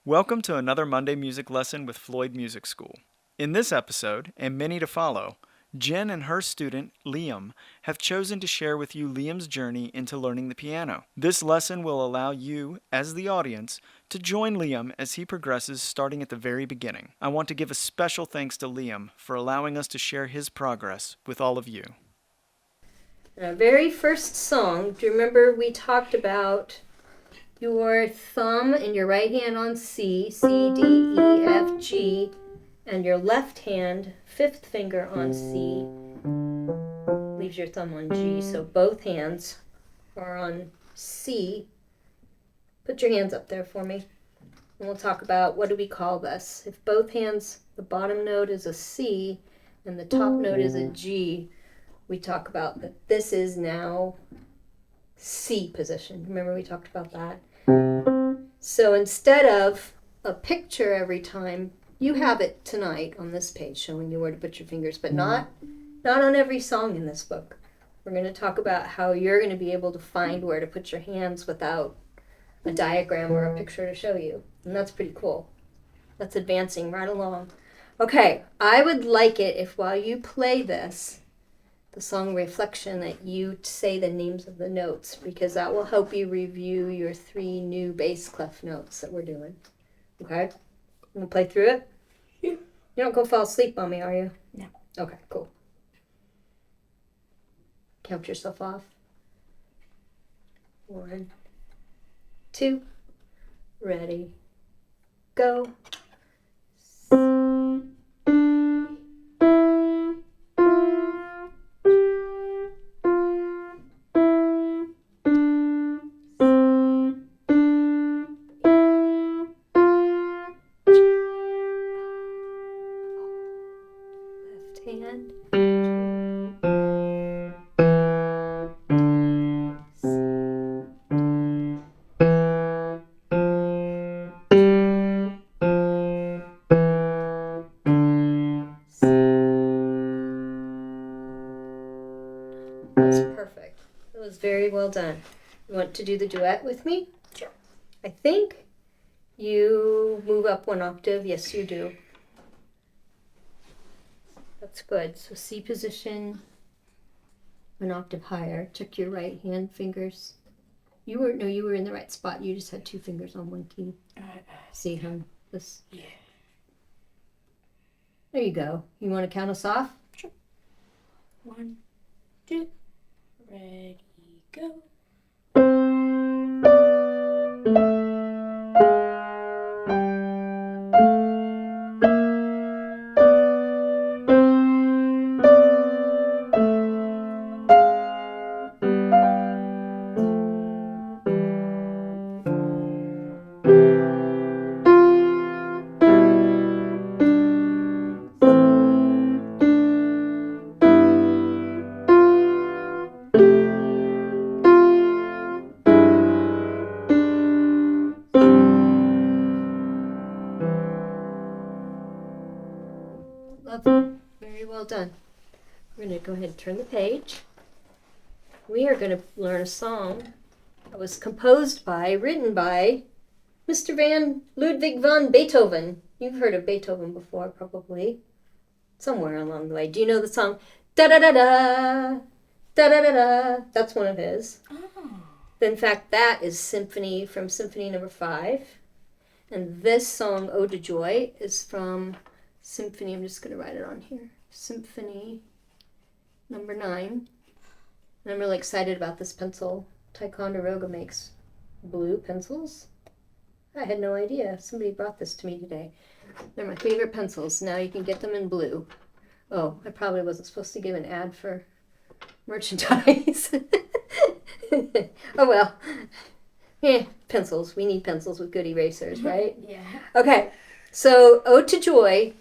Welcome to another Monday music lesson with Floyd Music School. In this episode, and many to follow, Jen and her student, Liam, have chosen to share with you Liam's journey into learning the piano. This lesson will allow you, as the audience, to join Liam as he progresses starting at the very beginning. I want to give a special thanks to Liam for allowing us to share his progress with all of you. Our very first song, do you remember we talked about your thumb and your right hand on C, C, D, E, F, G, and your left hand, fifth finger on C, leaves your thumb on G, so both hands are on C. Put your hands up there for me, and we'll talk about what do we call this. If both hands, the bottom note is a C, and the top note is a G, we talk about that this is now C position. Remember we talked about that? So instead of a picture every time, you have it tonight on this page showing you where to put your fingers, but not on every song in this book. We're going to talk about how you're going to be able to find where to put your hands without a diagram or a picture to show you. And that's pretty cool. That's advancing right along. Okay, I would like it if while you play this, the song Reflection, that you say the names of the notes, because that will help you review your 3 new bass clef notes that we're doing. Okay? You want to play through it? Yeah. You don't go fall asleep on me, are you? No. Okay, cool. Count yourself off. 1, 2, ready, go. Hand. That's perfect. That was very well done. You want to do the duet with me? Sure. I think you move up 1 octave. Yes, you do. That's good. So C position, 1 octave higher. Check your right hand fingers. You were in the right spot. You just had 2 fingers on 1 key. See, hon? This. Yeah. There you go. You want to count us off? Sure. 1, 2, ready, go. Lovely. Very well done. We're going to go ahead and turn the page. We are going to learn a song that was written by Mr. Ludwig van Beethoven. You've heard of Beethoven before, probably. Somewhere along the way. Do you know the song da-da-da-da, da-da-da-da? That's one of his. Oh. In fact, that is Symphony from Symphony Number 5. And this song, Ode To Joy, is from Symphony, I'm just going to write it on here, Symphony Number 9. And I'm really excited about this pencil. Ticonderoga makes blue pencils. I had no idea. Somebody brought this to me today. They're my favorite pencils. Now you can get them in blue. Oh, I probably wasn't supposed to give an ad for merchandise. Oh well. Pencils. We need pencils with good erasers, right? Yeah. Okay. So, Ode to Joy,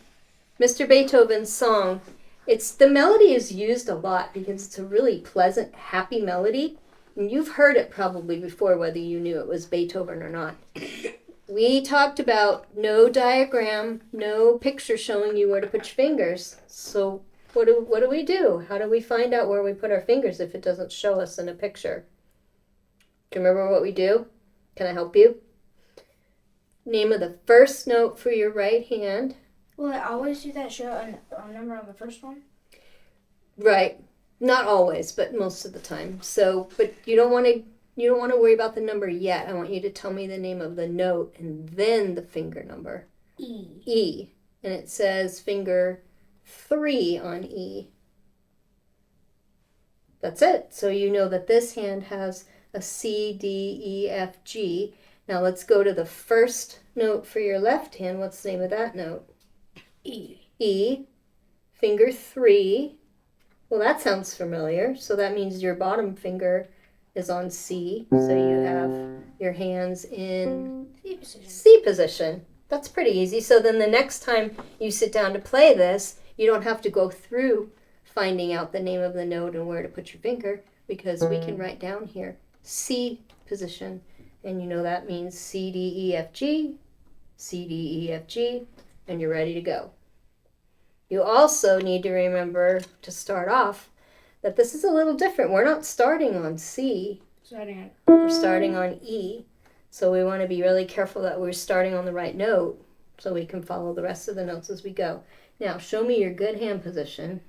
Mr. Beethoven's song. The melody is used a lot because it's a really pleasant, happy melody. And you've heard it probably before, whether you knew it was Beethoven or not. We talked about no diagram, no picture showing you where to put your fingers. So what do we do? How do we find out where we put our fingers if it doesn't show us in a picture? Do you remember what we do? Can I help you? Name of the first note for your right hand. Will I always do that? Show a number on the first one? Right. Not always, but most of the time. So, but you don't want to worry about the number yet. I want you to tell me the name of the note and then the finger number. E. E. And it says finger 3 on E. That's it. So you know that this hand has a C, D, E, F, G. Now let's go to the first note for your left hand. What's the name of that note? E. E. Finger 3. Well, that sounds familiar. So that means your bottom finger is on C. So you have your hands in C position. C position. That's pretty easy. So then the next time you sit down to play this, you don't have to go through finding out the name of the note and where to put your finger, because we can write down here C position. And you know that means C, D, E, F, G, C, D, E, F, G, and you're ready to go. You also need to remember to start off that this is a little different. We're not starting on C, we're starting on E. So we want to be really careful that we're starting on the right note so we can follow the rest of the notes as we go. Now, show me your good hand position.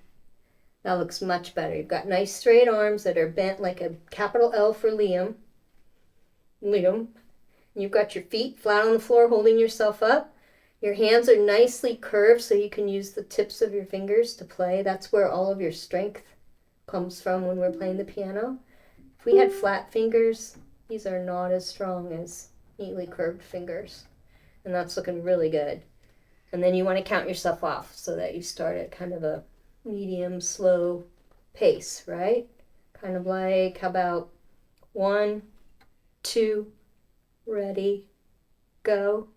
That looks much better. You've got nice straight arms that are bent like a capital L for Liam. You've got your feet flat on the floor holding yourself up. Your hands are nicely curved so you can use the tips of your fingers to play. That's where all of your strength comes from when we're playing the piano. If we had flat fingers, these are not as strong as neatly curved fingers. And that's looking really good. And then you want to count yourself off so that you start at kind of a medium, slow pace, right? Kind of like, how about 1, 2, ready, go.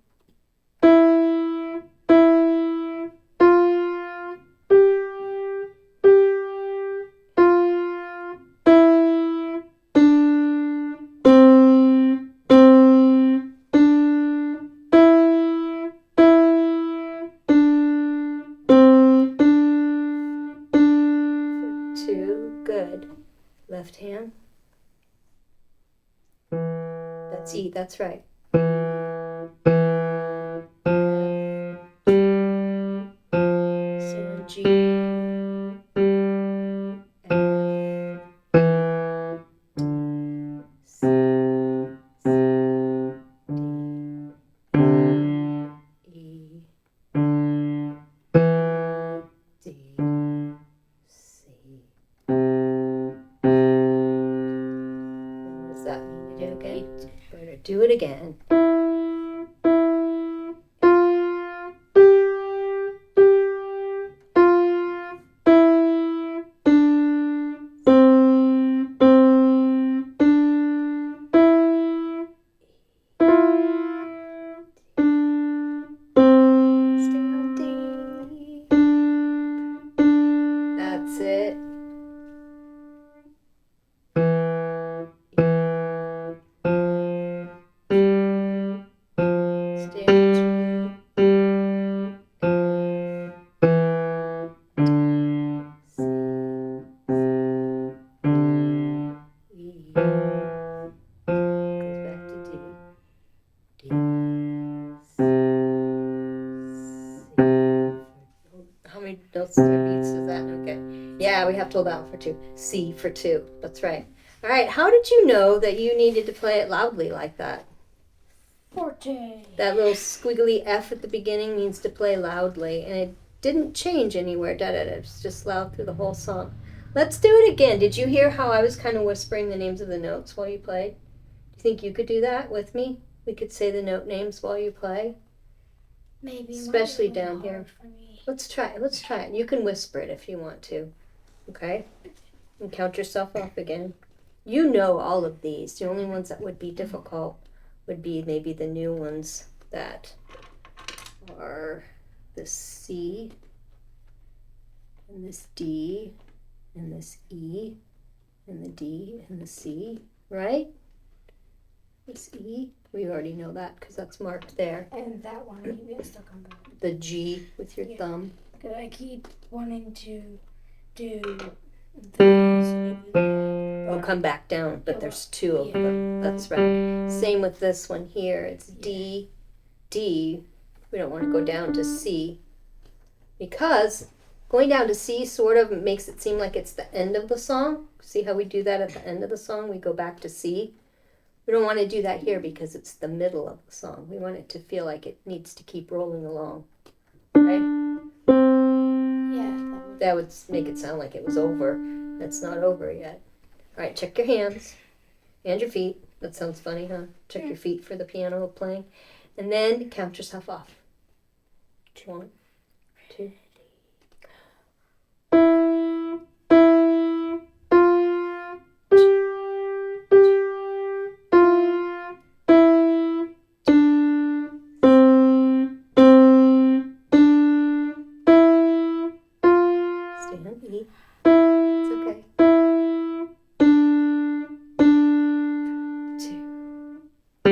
For 2, good. Left hand. That's E, that's right. So G, F, C, D, C. What does that mean to do again? Better do it again. Stay on D. That's it. Stay on G. C. E. Goes back to D. D. C. How many notes or beats does that note get? Yeah, we have to hold that for 2. C for 2. That's right. All right. How did you know that you needed to play it loudly like that? Forte. That little squiggly F at the beginning means to play loudly, and it didn't change anywhere, did it? It's just loud through the whole song. Let's do it again. Did you hear how I was kind of whispering the names of the notes while you played? Do you think you could do that with me? We could say the note names while you play. Maybe. Especially down here. For me. Let's try it. You can whisper it if you want to. Okay? And count yourself off again. You know all of these. The only ones that would be difficult would be maybe the new ones that are this C and this D and this E and the D and the C, right? This E We already know that because that's marked there. And that one I keep getting stuck on. The G with your Yeah. thumb. Because I keep wanting to do this. Oh, come back down, but there's two of them. That's right. Same with this one here. It's D, D. We don't want to go down to C because going down to C sort of makes it seem like it's the end of the song. See how we do that at the end of the song? We go back to C. We don't want to do that here because it's the middle of the song. We want it to feel like it needs to keep rolling along. Right? Yeah, That would make it sound like it was over. It's not over yet. All right, check your hands and your feet. That sounds funny, huh? Check your feet for the piano playing. And then count yourself off. 1, 2. Stay on E. It's okay. 2.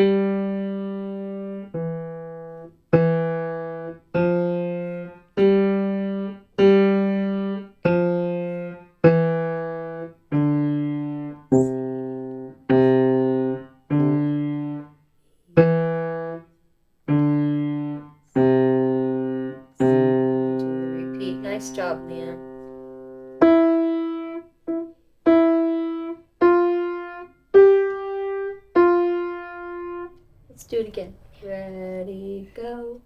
Repeat. Nice job, man. Let's do it again. Ready, go.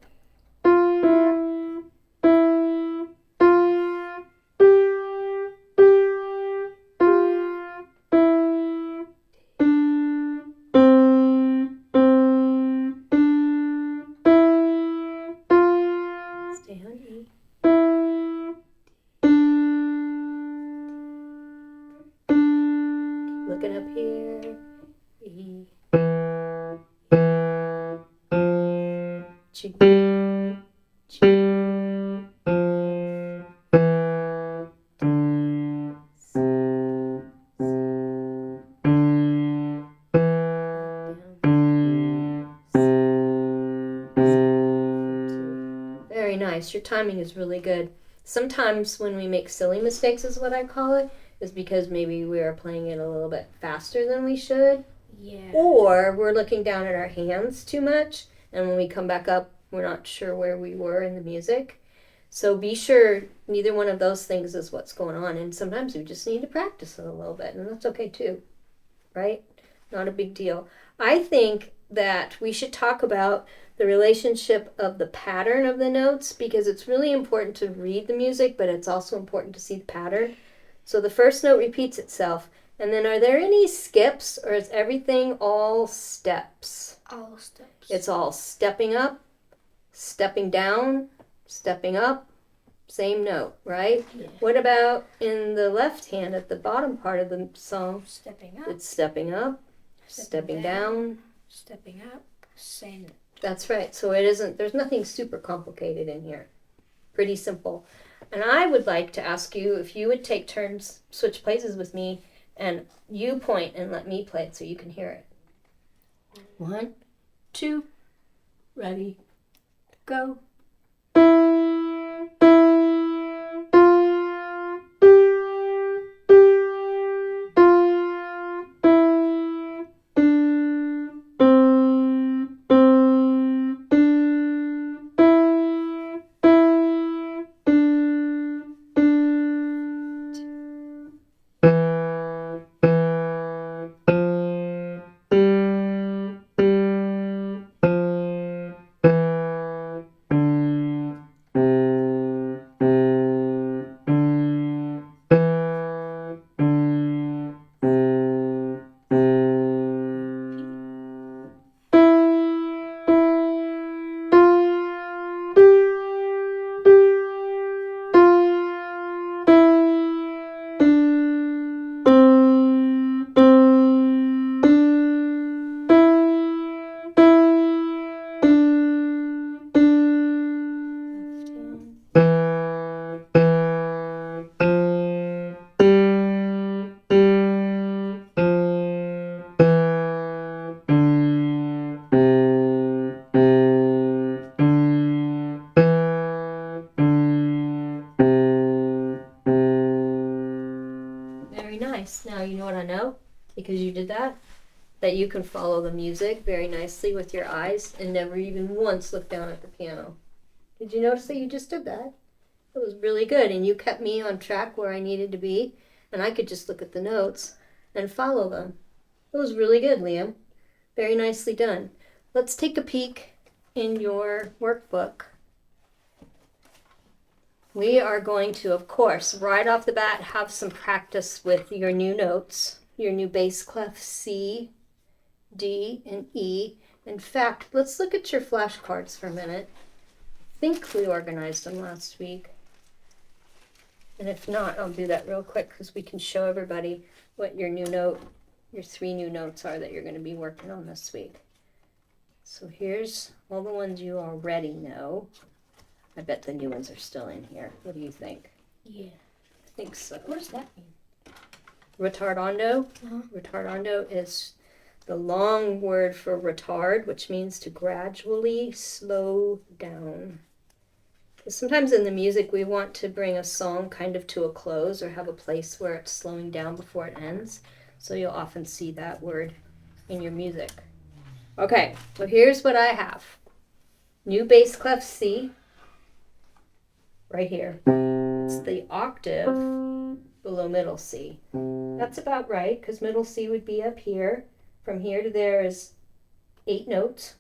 Stay on E. Keep looking up here. E. G. G. Very nice. Your timing is really good. Sometimes when we make silly mistakes, is what I call it, is because maybe we are playing it a little bit faster than we should, Yeah. or we're looking down at our hands too much, and when we come back up, we're not sure where we were in the music. So be sure neither one of those things is what's going on, and sometimes we just need to practice it a little bit, and that's okay too, right? Not a big deal. I think that we should talk about the relationship of the pattern of the notes because it's really important to read the music, but it's also important to see the pattern. So the first note repeats itself, and then are there any skips or is everything all steps? All steps. It's all stepping up, stepping down, stepping up, same note, right? Yeah. What about in the left hand at the bottom part of the song? Stepping up. It's stepping up, stepping down. Stepping up. Same. That's right. So it isn't, there's nothing super complicated in here. Pretty simple. And I would like to ask you if you would take turns, switch places with me, and you point and let me play it so you can hear it. 1, 2, ready, go. you can follow the music very nicely with your eyes and never even once look down at the piano. Did you notice that you just did that? It was really good, and you kept me on track where I needed to be, and I could just look at the notes and follow them. It was really good, Liam. Very nicely done. Let's take a peek in your workbook. We are going to, of course, right off the bat, have some practice with your new notes, your new bass clef C, D, and E. In fact, let's look at your flashcards for a minute. I think we organized them last week. And if not, I'll do that real quick because we can show everybody what your new note, your 3 new notes are that you're going to be working on this week. So here's all the ones you already know. I bet the new ones are still in here. What do you think? Yeah. I think so. What does that mean? Retardando? Uh-huh. Retardando is the long word for retard, which means to gradually slow down. Because sometimes in the music we want to bring a song kind of to a close or have a place where it's slowing down before it ends. So you'll often see that word in your music. Okay, so here's what I have. New bass clef C. Right here. It's the octave below middle C. That's about right, because middle C would be up here. From here to there is 8 notes.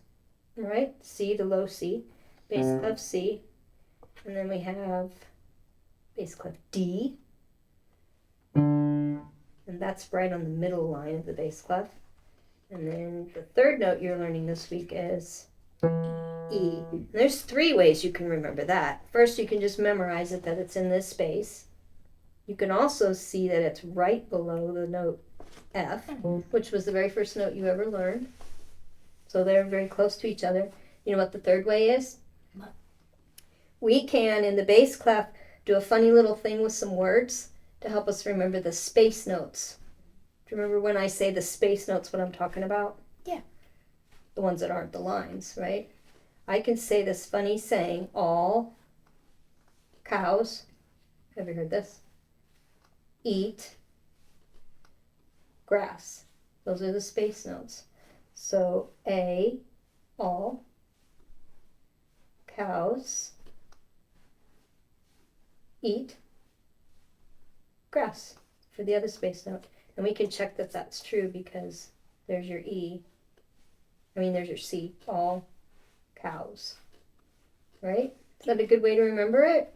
All right, C to low C, bass clef C, and then we have bass clef D, and that's right on the middle line of the bass clef. And then the third note you're learning this week is E. There's 3 ways you can remember that. First, you can just memorize it, that it's in this space. You can also see that it's right below the note F, which was the very first note you ever learned. So they're very close to each other. You know what the third way is? What? We can, in the bass clef, do a funny little thing with some words to help us remember the space notes. Do you remember when I say the space notes, what I'm talking about? Yeah. The ones that aren't the lines, right? I can say this funny saying, all cows, have you heard this? Eat grass. Those are the space notes. So A, all cows eat grass for the other space note. And we can check that that's true because there's your E. There's your C. All cows. Right? Is that a good way to remember it?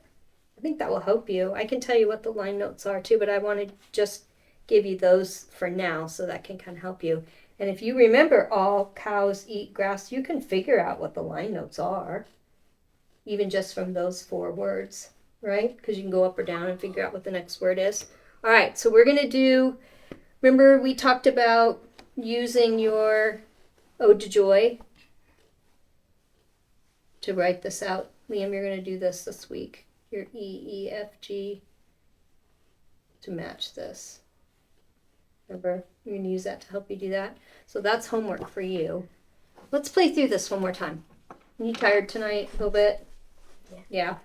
I think that will help you. I can tell you what the line notes are too, but I want to just give you those for now so that can kind of help you. And if you remember all cows eat grass, you can figure out what the line notes are, even just from those 4 words, right? Because you can go up or down and figure out what the next word is. All right, so we're going to do, remember we talked about using your Ode to Joy to write this out. Liam, you're going to do this week. Your E, F, G to match this. Remember, you're going to use that to help you do that. So that's homework for you. Let's play through this one more time. Are you tired tonight a little bit? Yeah.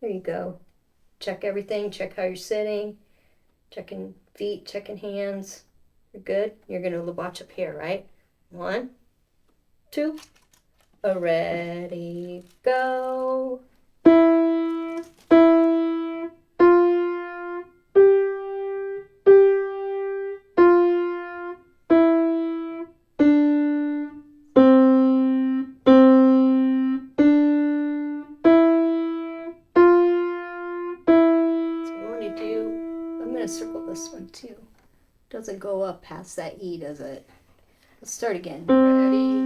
There you go. Check everything. Check how you're sitting. Checking feet, checking hands. You're good? You're going to watch up here, right? 1, 2. Ready, go. I'm going to circle this one too. Doesn't go up past that E, does it? Let's start again. Ready?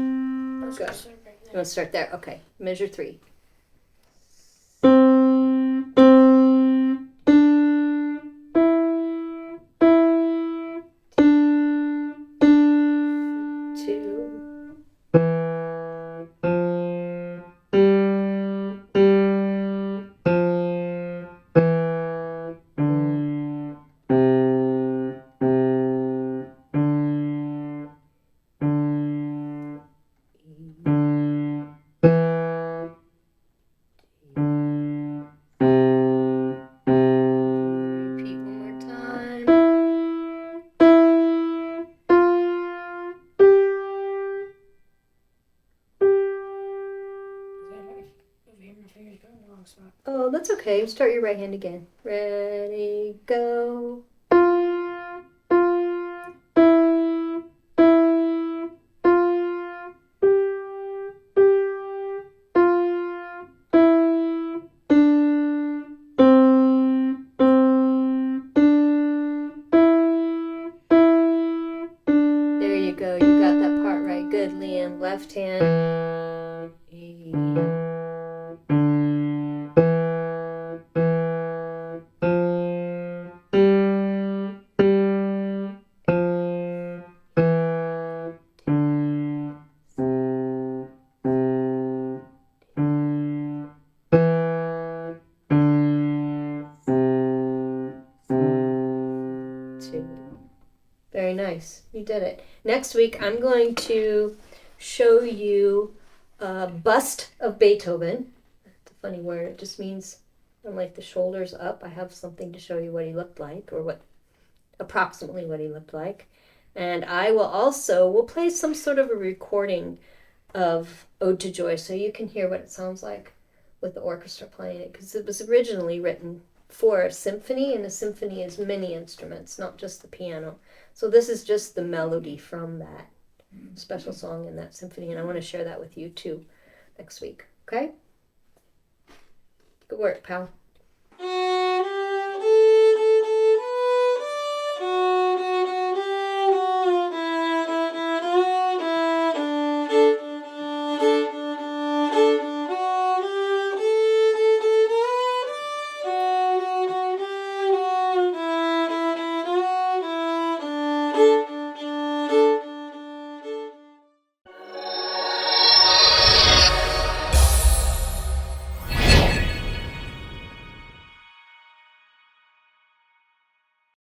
Go. You want to start there? Okay. Measure 3. 2. wrong spot. Oh, that's okay. Start your right hand again. Ready, go. There you go. You got that part right. Good, Liam. Left hand. Two. Very nice. You did it. Next week, I'm going to show you a bust of Beethoven. It's a funny word. It just means from like the shoulders up. I have something to show you what he looked like, or what approximately what he looked like. And I will also, we'll play some sort of a recording of Ode to Joy so you can hear what it sounds like with the orchestra playing it, because it was originally written for a symphony, and a symphony is many instruments, not just the piano. So this is just the melody from that special song in that symphony, and I want to share that with you too next week. Okay? Good work, pal.